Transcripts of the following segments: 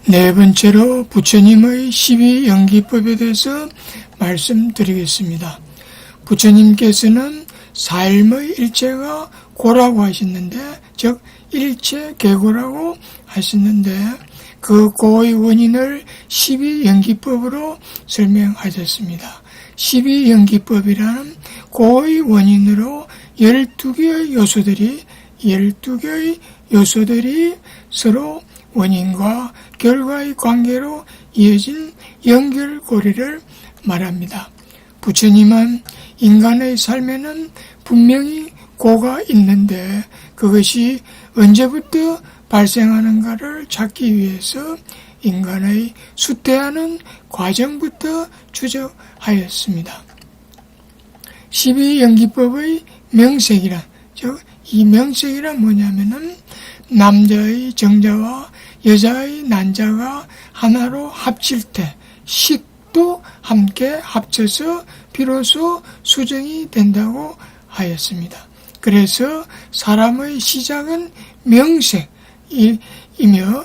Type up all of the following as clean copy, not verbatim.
네 번째로 부처님의 12연기법에 대해서 말씀드리겠습니다. 부처님께서는 삶의 일체가 고라고 하셨는데, 즉 일체계고라고 하셨는데, 그 고의 원인을 12연기법으로 설명하셨습니다. 12연기법이라는 고의 원인으로 12개의 요소들이 서로 원인과 결과의 관계로 이어진 연결고리를 말합니다. 부처님은 인간의 삶에는 분명히 고가 있는데 그것이 언제부터 발생하는가를 찾기 위해서 인간의 수태하는 과정부터 추적하였습니다. 12연기법의 명색이란, 즉 이 명색이란 뭐냐면은 남자의 정자와 여자의 난자가 하나로 합칠 때 식도 함께 합쳐서 비로소 수정이 된다고 하였습니다. 그래서 사람의 시작은 명색이며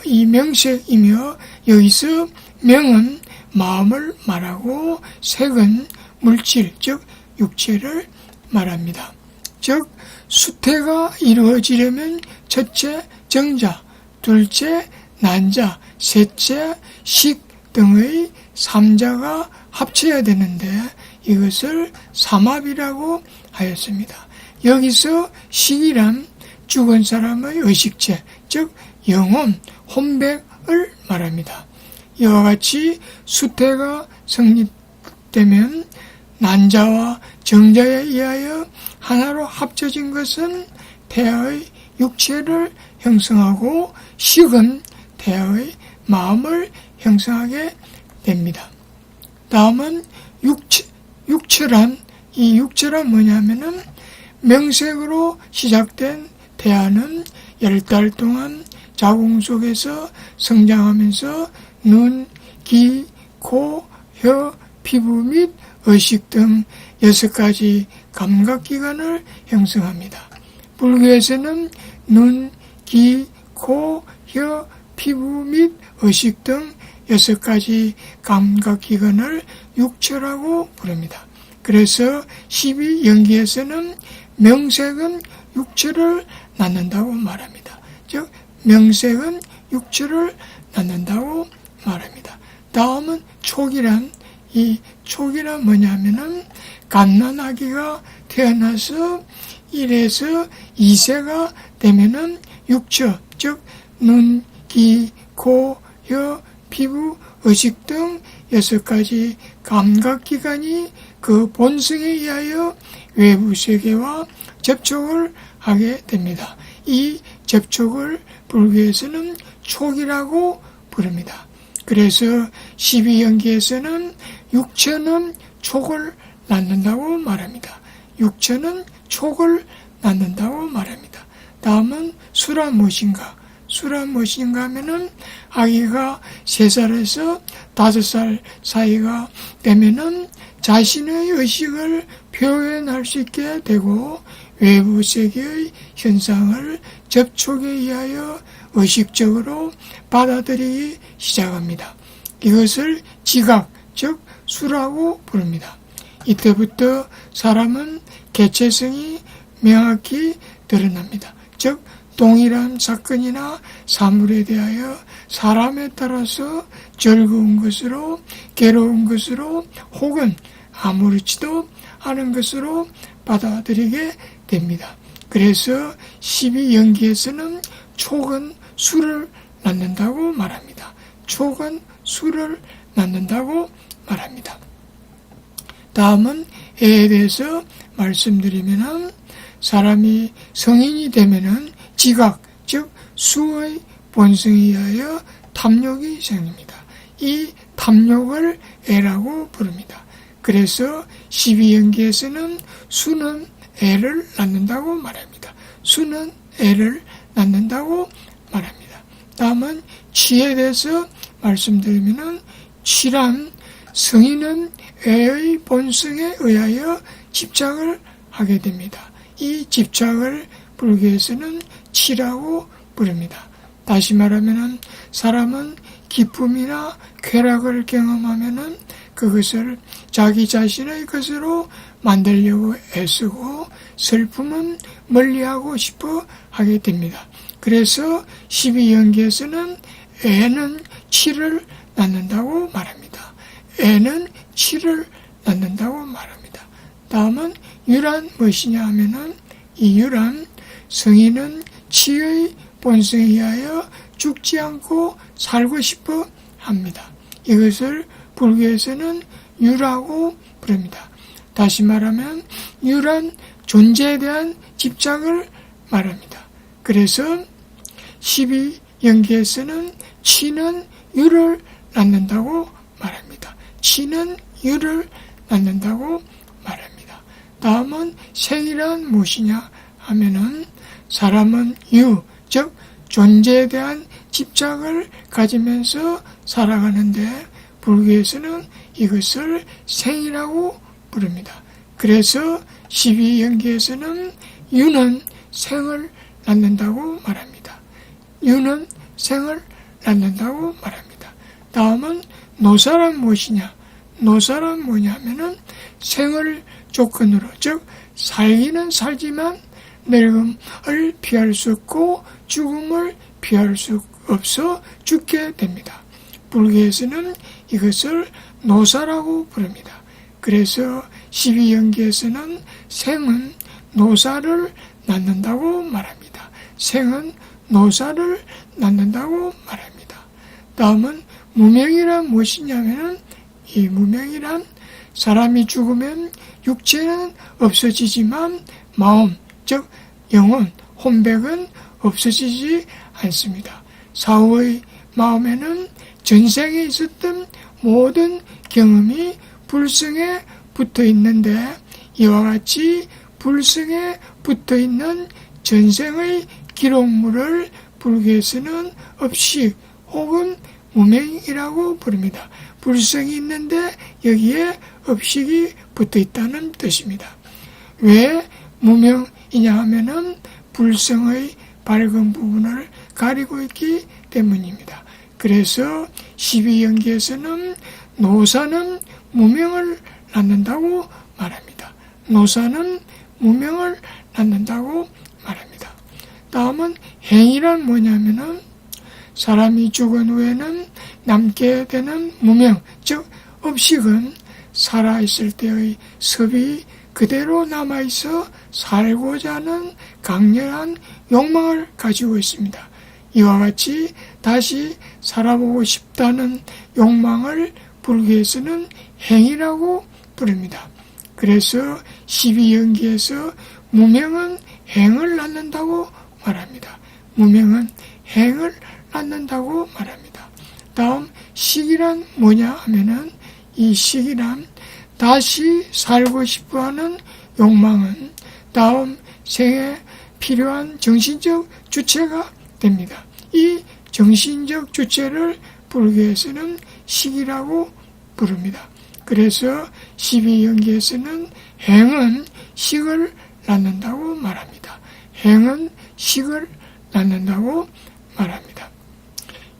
이 명색이며 여기서 명은 마음을 말하고 색은 물질, 즉 육체를 말합니다. 즉 수태가 이루어지려면 첫째 정자, 둘째 난자, 셋째 식 등의 삼자가 합쳐야 되는데 이것을 삼합이라고 하였습니다. 여기서 식이란 죽은 사람의 의식체, 즉 영혼, 혼백을 말합니다. 이와 같이 수태가 성립되면 난자와 정자에 의하여 하나로 합쳐진 것은 태아의 육체를 형성하고 식은 태아의 마음을 형성하게 됩니다. 다음은 육체란, 이 육체란 뭐냐면은 명색으로 시작된 태아는 10달 동안 자궁 속에서 성장하면서 눈, 귀, 코, 혀, 피부 및 의식 등 6가지 감각기관을 형성합니다. 불교에서는 눈, 귀, 코, 혀, 피부 및 의식 등 6가지 감각기관을 육체라고 부릅니다. 그래서 12연기에서는 명색은 육체를 낳는다고 말합니다. 즉 명색은 육체를 낳는다고 말합니다. 다음은 촉이란, 이 촉이란 뭐냐면은 갓난아기가 태어나서 1에서 2세가 되면은 육체, 즉 눈, 귀, 코, 혀, 피부, 의식 등 6가지 감각기관이 그 본성에 의하여 외부 세계와 접촉을 하게 됩니다. 이 접촉을 불교에서는 촉이라고 부릅니다. 그래서 12연기에서는 육체는 촉을 낳는다고 말합니다. 육체는 촉을 낳는다고 말합니다. 다음은 수란 무엇인가? 수란 무엇인가 하면은 아기가 3살에서 5살 사이가 되면은 자신의 의식을 표현할 수 있게 되고 외부 세계의 현상을 접촉에 의하여 의식적으로 받아들이기 시작합니다. 이것을 지각, 즉 수라고 부릅니다. 이때부터 사람은 개체성이 명확히 드러납니다. 즉 동일한 사건이나 사물에 대하여 사람에 따라서 즐거운 것으로, 괴로운 것으로, 혹은 아무렇지도 않은 것으로 받아들이게 됩니다. 그래서 12연기에서는 촉은 수를 낳는다고 말합니다. 촉은 수를 낳는다고 말합니다. 다음은 애에 대해서 말씀드리면은 사람이 성인이 되면은 지각, 즉 수의 본성에 의하여 탐욕이 생깁니다. 이 탐욕을 애라고 부릅니다. 그래서 12연기에서는 수는 애를 낳는다고 말합니다. 수는 애를 낳는다고 말합니다. 다음은 치에 대해서 말씀드리면은 치란 성인은 애의 본성에 의하여 집착을 하게 됩니다. 이 집착을 불교에서는 치라고 부릅니다. 다시 말하면 사람은 기쁨이나 쾌락을 경험하면은 그것을 자기 자신의 것으로 만들려고 애쓰고 슬픔은 멀리하고 싶어 하게 됩니다. 그래서 12연기에서는 애는 치를 낳는다고 말합니다. 애는 치를 낳는다고 말합니다. 다음은 유란 무엇이냐 하면은 이 유란 성인은 치의 본성에 의하여 죽지 않고 살고 싶어 합니다. 이것을 불교에서는 유라고 부릅니다. 다시 말하면 유란 존재에 대한 집착을 말합니다. 그래서 12연기에서는 치는 유를 낳는다고 말합니다. 치는 유를 낳는다고 말합니다. 다음은 생이란 무엇이냐 하면은 사람은 유, 즉 존재에 대한 집착을 가지면서 살아가는데 불교에서는 이것을 생이라고 부릅니다. 그래서 12연기에서는 유는 생을 낳는다고 말합니다. 유는 생을 낳는다고 말합니다. 다음은 노사란 무엇이냐? 노사란 뭐냐면은 생을 조건으로, 즉 살기는 살지만 늙음을 피할 수 없고 죽음을 피할 수 없어 죽게 됩니다. 불교에서는 이것을 노사라고 부릅니다. 그래서 12연기에서는 생은 노사를 낳는다고 말합니다. 생은 노사를 낳는다고 말합니다. 다음은 무명이란 무엇이냐면 이 무명이란 사람이 죽으면 육체는 없어지지만 마음, 즉 영혼, 혼백은 없어지지 않습니다. 사후의 마음에는 전생에 있었던 모든 경험이 불성에 붙어 있는데 이와 같이 불성에 붙어 있는 전생의 기록물을 불교에서는 업식 혹은 무명이라고 부릅니다. 불성이 있는데 여기에 업식이 붙어 있다는 뜻입니다. 왜 무명이냐 하면은 불성의 밝은 부분을 가리고 있기 때문입니다. 그래서 12연기에서는 노사는 무명을 낳는다고 말합니다. 노사는 무명을 낳는다고 말합니다. 다음은 행이란 뭐냐면은 사람이 죽은 후에는 남게 되는 무명, 즉 업식은 살아있을 때의 섭이 그대로 남아있어 살고자 하는 강렬한 욕망을 가지고 있습니다. 이와 같이 다시 살아보고 싶다는 욕망을 불교에서는 행이라고 부릅니다. 그래서 12연기에서 무명은 행을 낳는다고 말합니다. 무명은 행을 낳는다고 말합니다. 다음 식이란 뭐냐 하면은 이 식이란 다시 살고 싶어하는 욕망은 다음 생에 필요한 정신적 주체가 됩니다. 이 정신적 주체를 불교에서는 식이라고 부릅니다. 그래서 12연기에서는 행은 식을 낳는다고 말합니다. 행은 식을 낳는다고 말합니다.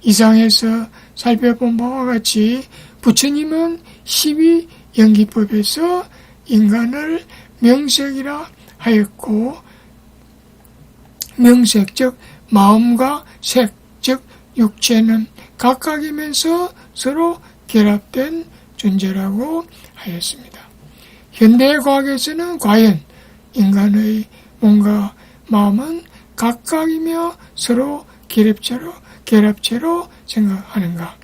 이상에서 살펴본 바와 같이 부처님은 12연기법에서 인간을 명색이라 하였고 명색, 즉 마음과 색, 즉 육체는 각각이면서 서로 결합된 존재라고 하였습니다. 현대 과학에서는 과연 인간의 몸과 마음은 각각이며 서로 결합체로 생각하는가?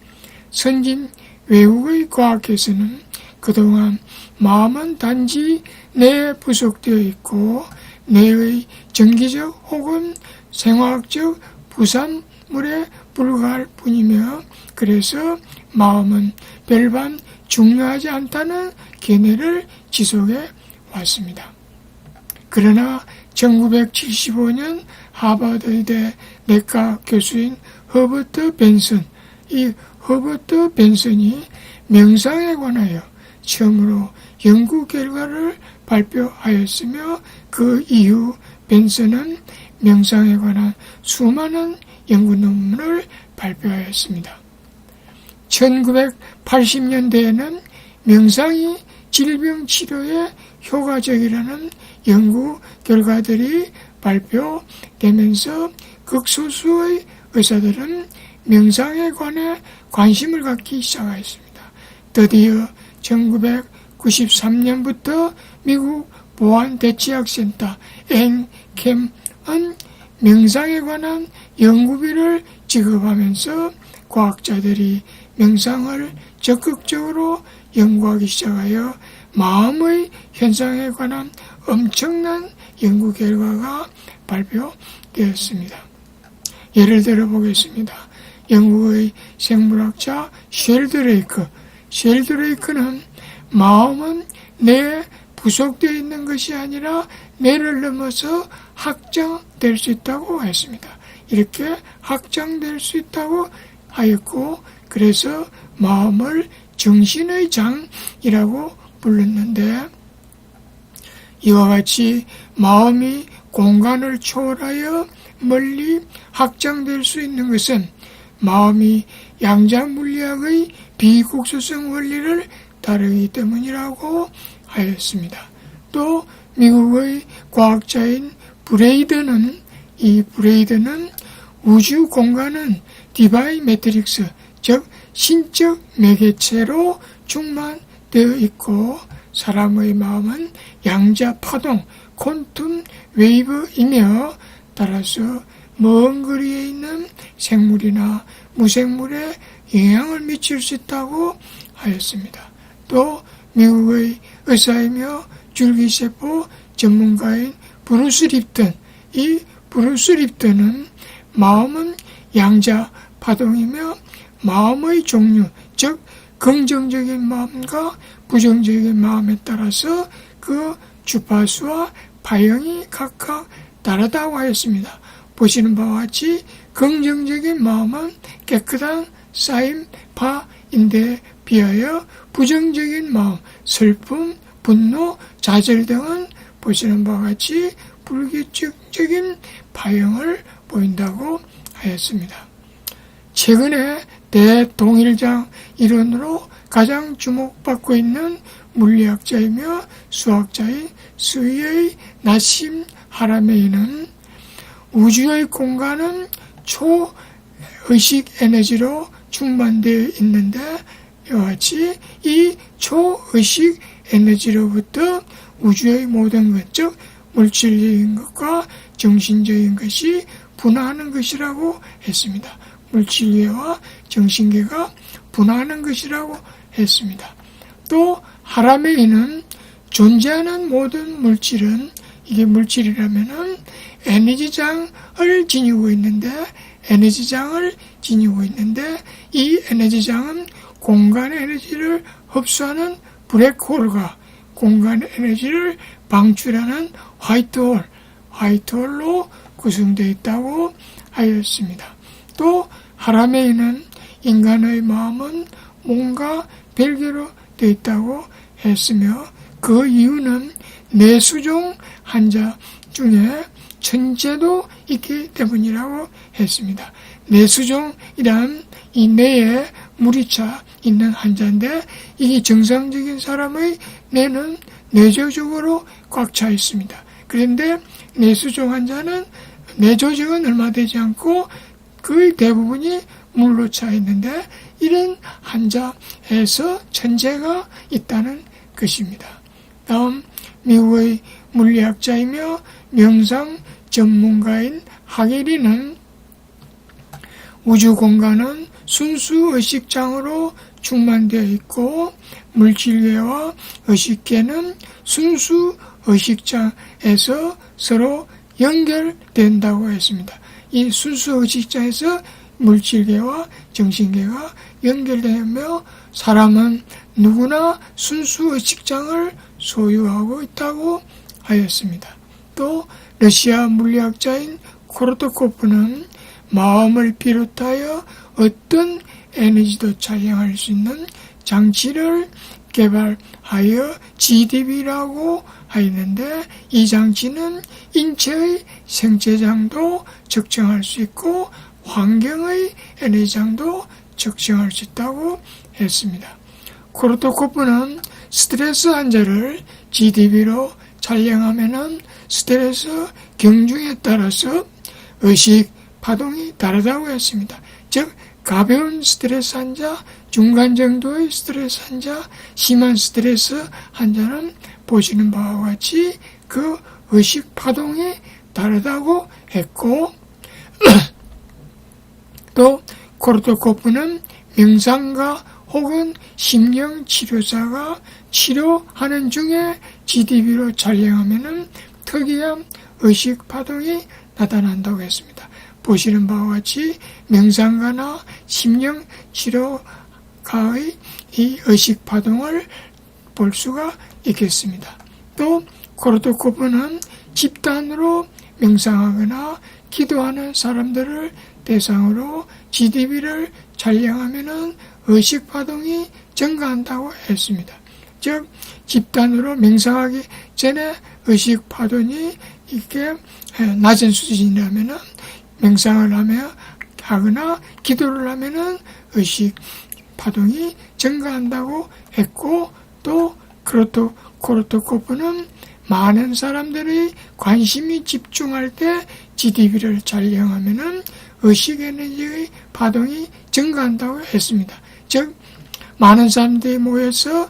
선진 외국의 과학에서는 그동안 마음은 단지 뇌에 부속되어 있고 뇌의 정기적 혹은 생화학적 부산물에 불과할 뿐이며 그래서 마음은 별반 중요하지 않다는 견해를 지속해 왔습니다. 그러나 1975년 하버드의대 내과 교수인 허버트 벤슨, 이 허버트 벤슨이 명상에 관하여 처음으로 연구 결과를 발표하였으며 그 이후 벤슨은 명상에 관한 수많은 연구 논문을 발표하였습니다. 1980년대에는 명상이 질병 치료에 효과적이라는 연구 결과들이 발표되면서 극소수의 의사들은 명상에 관해 관심을 갖기 시작하였습니다. 드디어 1993년부터 미국 보안대치약센터 NCAM은 명상에 관한 연구비를 지급하면서 과학자들이 명상을 적극적으로 연구하기 시작하여 마음의 현상에 관한 엄청난 연구 결과가 발표되었습니다. 예를 들어 보겠습니다. 영국의 생물학자 쉘드레이크는 마음은 뇌에 부속되어 있는 것이 아니라 뇌를 넘어서 확장될 수 있다고 했습니다. 이렇게 확장될 수 있다고 하였고, 그래서 마음을 정신의 장이라고 불렀는데, 이와 같이 마음이 공간을 초월하여 멀리 확장될 수 있는 것은 마음이 양자물리학의 비국소성 원리를 따르기 때문이라고 하였습니다. 또 미국의 과학자인 브레이드는 우주 공간은 디바인 매트릭스, 즉 신적 매개체로 충만되어 있고, 사람의 마음은 양자 파동, 콘텀 웨이브이며, 따라서 먼 거리에 있는 생물이나 무생물에 영향을 미칠 수 있다고 하였습니다. 또 미국의 의사이며 줄기세포 전문가인 브루스 립턴은 마음은 양자 파동이며 마음의 종류, 즉 긍정적인 마음과 부정적인 마음에 따라서 그 주파수와 파형이 각각 다르다고 하였습니다. 보시는 바와 같이 긍정적인 마음은 깨끗한 쌓임 파인데 비하여 부정적인 마음, 슬픔, 분노, 좌절 등은 보시는 바와 같이 불규칙적인 파형을 보인다고 하였습니다. 최근에 대동일장 이론으로 가장 주목받고 있는 물리학자이며 수학자인 스위의 나심 하라메이는 우주의 공간은 초의식 에너지로 충만되어 있는데, 이와 같이 이 초의식 에너지로부터 우주의 모든 것, 즉 물질적인 것과 정신적인 것이 분화하는 것이라고 했습니다. 물질계와 정신계가 분화하는 것이라고 했습니다. 또 하라메이는 존재하는 모든 물질은, 이게 물질이라면은 에너지장을 지니고 있는데, 이 에너지장은 공간의 에너지를 흡수하는 블랙홀과 공간의 에너지를 방출하는 화이트홀로 구성되어 있다고 하였습니다. 또 하라메이는 인간의 마음은 몸과 별개로 되어 있다고 했으며, 그 이유는 뇌수종 환자 중에 천재도 있기 때문이라고 했습니다. 뇌수종이란 이 뇌에 물이 차 있는 환자인데, 이게 정상적인 사람의 뇌는 뇌조직으로 꽉 차 있습니다. 그런데 뇌수종 환자는 뇌조직은 얼마 되지 않고 거의 대부분이 물로 차 있는데, 이런 환자에서 천재가 있다는 것입니다. 다음 미국의 물리학자이며 명상 전문가인 하게리는 우주 공간은 순수 의식장으로 충만되어 있고, 물질계와 의식계는 순수 의식장에서 서로 연결된다고 했습니다. 이 순수 의식장에서 물질계와 정신계가 연결되며 사람은 누구나 순수 의식장을 소유하고 있다고 하였습니다. 또 러시아 물리학자인 코르토코프는 마음을 비롯하여 어떤 에너지도 차지할 수 있는 장치를 개발하여 GDB라고 하였는데, 이 장치는 인체의 생체장도 측정할 수 있고 환경의 에너지장도 측정할 수 있다고 했습니다. 코르토코프는 스트레스 환자를 GDB로 촬영하면은 스트레스 경중에 따라서 의식 파동이 다르다고 했습니다. 즉 가벼운 스트레스 환자, 중간 정도의 스트레스 환자, 심한 스트레스 환자는 보시는 바와 같이 그 의식 파동이 다르다고 했고 또 코르토코프는 명상가 혹은 심령치료사가 치료하는 중에 GDB로 촬영하면 특이한 의식 파동이 나타난다고 했습니다. 보시는 바와 같이 명상가나 심령치료가의 이 의식 파동을 볼 수가 있겠습니다. 또 코르토코프는 집단으로 명상하거나 기도하는 사람들을 대상으로 GDB를 촬영하면 의식 파동이 증가한다고 했습니다. 즉 집단으로 명상하기 전에 의식 파동이 이렇게 낮은 수준이라면 명상을 하거나 기도를 하면 의식 파동이 증가한다고 했고 또 코르토코프는 많은 사람들의 관심이 집중할 때 GDB를 촬영하면 의식 에너지의 파동이 증가한다고 했습니다. 즉 많은 사람들이 모여서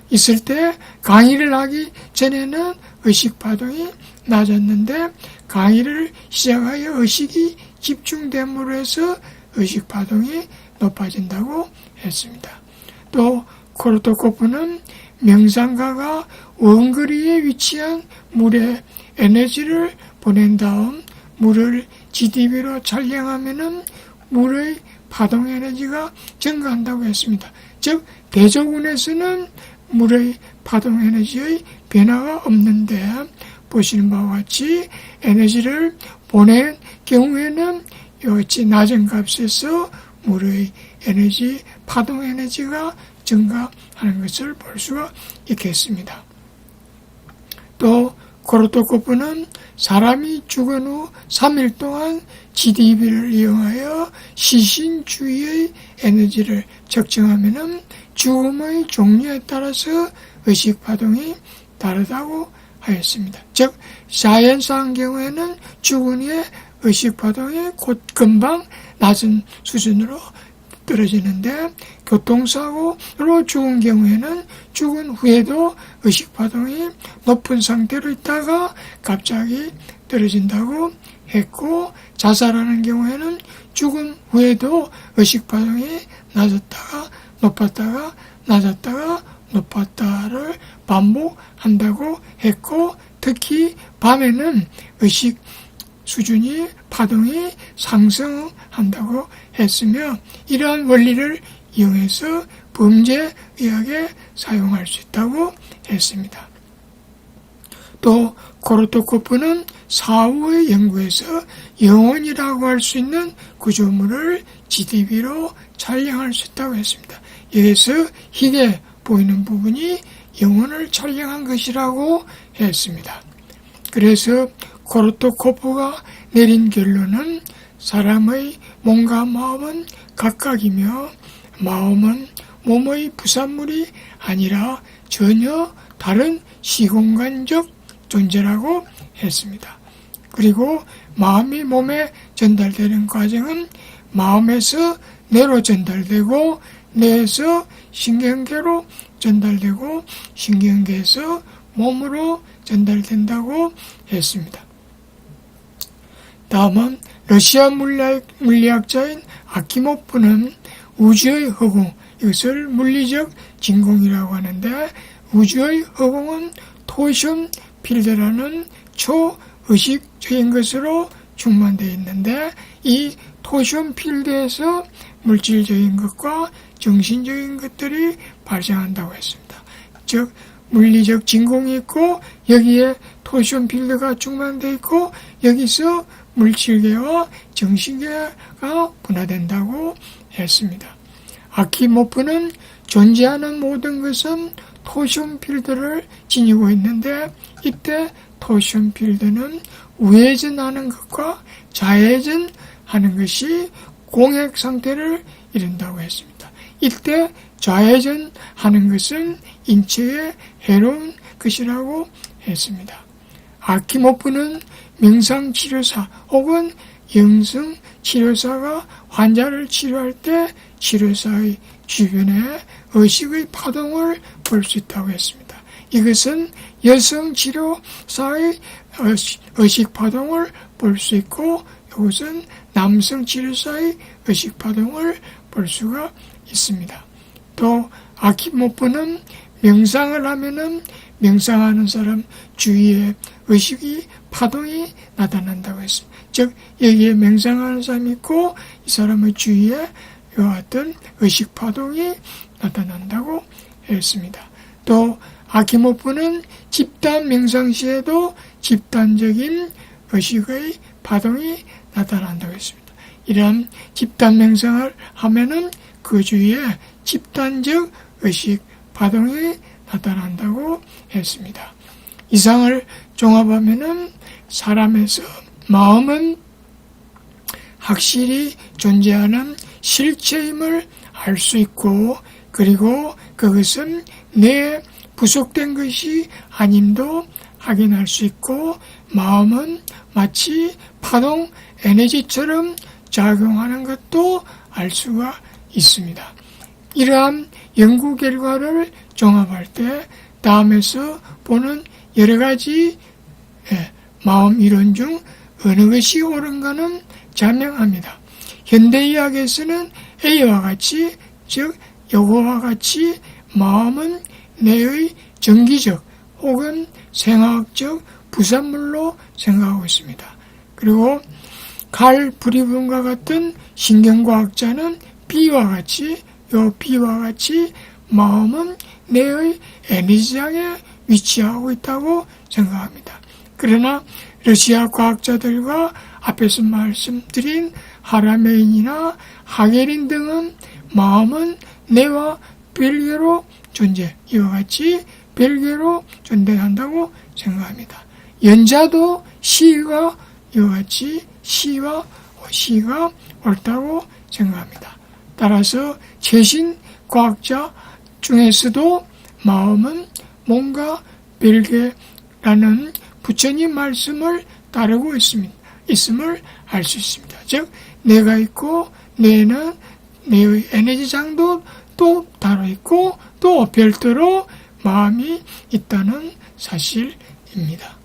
있을 때 강의를 하기 전에는 의식 파동이 낮았는데 강의를 시작하여 의식이 집중됨으로 해서 의식 파동이 높아진다고 했습니다. 또 코르토코프는 명상가가 원거리에 위치한 물에 에너지를 보낸 다음 물을 GDB로 촬영하면 물의 파동 에너지가 증가한다고 했습니다. 즉 대조군에서는 물의 파동 에너지의 변화가 없는데 보시는 바와 같이 에너지를 보낸 경우에는 이같이 낮은 값에서 물의 에너지, 파동 에너지가 증가하는 것을 볼 수가 있겠습니다. 또 코르토코프는 사람이 죽은 후 3일 동안 GDB를 이용하여 시신주의의 에너지를 측정하면 죽음의 종류에 따라서 의식 파동이 다르다고 하였습니다. 즉 사이언스한 경우에는 죽은 후에 의식 파동이 곧 금방 낮은 수준으로 떨어지는데 교통사고로 죽은 경우에는 죽은 후에도 의식 파동이 높은 상태로 있다가 갑자기 떨어진다고 했고 자살하는 경우에는 죽은 후에도 의식 파동이 낮았다가 높았다가 낮았다가 높았다를 반복한다고 했고 특히 밤에는 의식 수준이 파동이 상승한다고 했으며 이러한 원리를 이용해서 범죄의학에 사용할 수 있다고 했습니다. 또 코르토코프는 사후의 연구에서 영혼이라고 할 수 있는 구조물을 GDB로 촬영할 수 있다고 했습니다. 여기서 희게 보이는 부분이 영혼을 촬영한 것이라고 했습니다. 그래서 코르토코프가 내린 결론은 사람의 몸과 마음은 각각이며 마음은 몸의 부산물이 아니라 전혀 다른 시공간적 존재라고 했습니다. 그리고 마음이 몸에 전달되는 과정은 마음에서 뇌로 전달되고 뇌에서 신경계로 전달되고 신경계에서 몸으로 전달된다고 했습니다. 다음은 러시아 물리학자인 아키모프는 우주의 허공, 이것을 물리적 진공이라고 하는데 우주의 허공은 토션 필드라는 초의식적인 것으로 충만되어 있는데 이 토션 필드에서 물질적인 것과 정신적인 것들이 발생한다고 했습니다. 즉 물리적 진공이 있고 여기에 토션 필드가 충만되어 있고 여기서 물질계와 정신계가 분화된다고 했습니다. 아키모프는 존재하는 모든 것은 토션 필드를 지니고 있는데 이때 토션 필드는 우회전하는 것과 좌회전하는 것이 공액 상태를 이른다고 했습니다. 이때 좌회전하는 것은 인체에 해로운 것이라고 했습니다. 아키모프는 명상치료사 혹은 영성치료사가 환자를 치료할 때 치료사의 주변에 의식의 파동을 볼 수 있다고 했습니다. 이것은 여성치료사의 의식 파동을 볼 수 있고 이것은 남성치료사의 의식 파동을 볼 수가 있습니다. 또 아키모프는 명상을 하면은 명상하는 사람 주위에 의식이 파동이 나타난다고 했습니다. 즉 여기에 명상하는 사람이 있고 이 사람의 주위에 이와 같은 의식 파동이 나타난다고 했습니다. 또 아키모프는 집단 명상 시에도 집단적인 의식의 파동이 나타난다고 했습니다. 이러한 집단 명상을 하면은 그 주위에 집단적 의식 파동이 나타난다고 했습니다. 이상을 종합하면은 사람에서 마음은 확실히 존재하는 실체임을 알 수 있고 그리고 그것은 내 부속된 것이 아님도 확인할 수 있고 마음은 마치 파동 에너지처럼 작용하는 것도 알 수가 있습니다. 이러한 연구 결과를 종합할 때 다음에서 보는 여러 가지 마음 이론 중 어느 것이 옳은가는 자명합니다. 현대의학에서는 A와 같이 즉 요거와 같이 마음은 내의 정기적 혹은 생화학적 부산물로 생각하고 있습니다. 그리고 칼 브리븐과 같은 신경과학자는 B와 같이 마음은 내의 에너지장에 위치하고 있다고 생각합니다. 그러나 러시아 과학자들과 앞에서 말씀드린 하라메인이나 하게린 등은 마음은 내와 별개로 이와 같이 별개로 존재한다고 생각합니다. 연자도 시가 이와 같이 시가 옳다고 생각합니다. 따라서 최신 과학자 중에서도 마음은 뭔가 별개라는 부처님 말씀을 따르고 있음을 알 수 있습니다. 즉 내가 있고 내는 내의 에너지장도 또 따로 있고 또 별도로 마음이 있다는 사실입니다.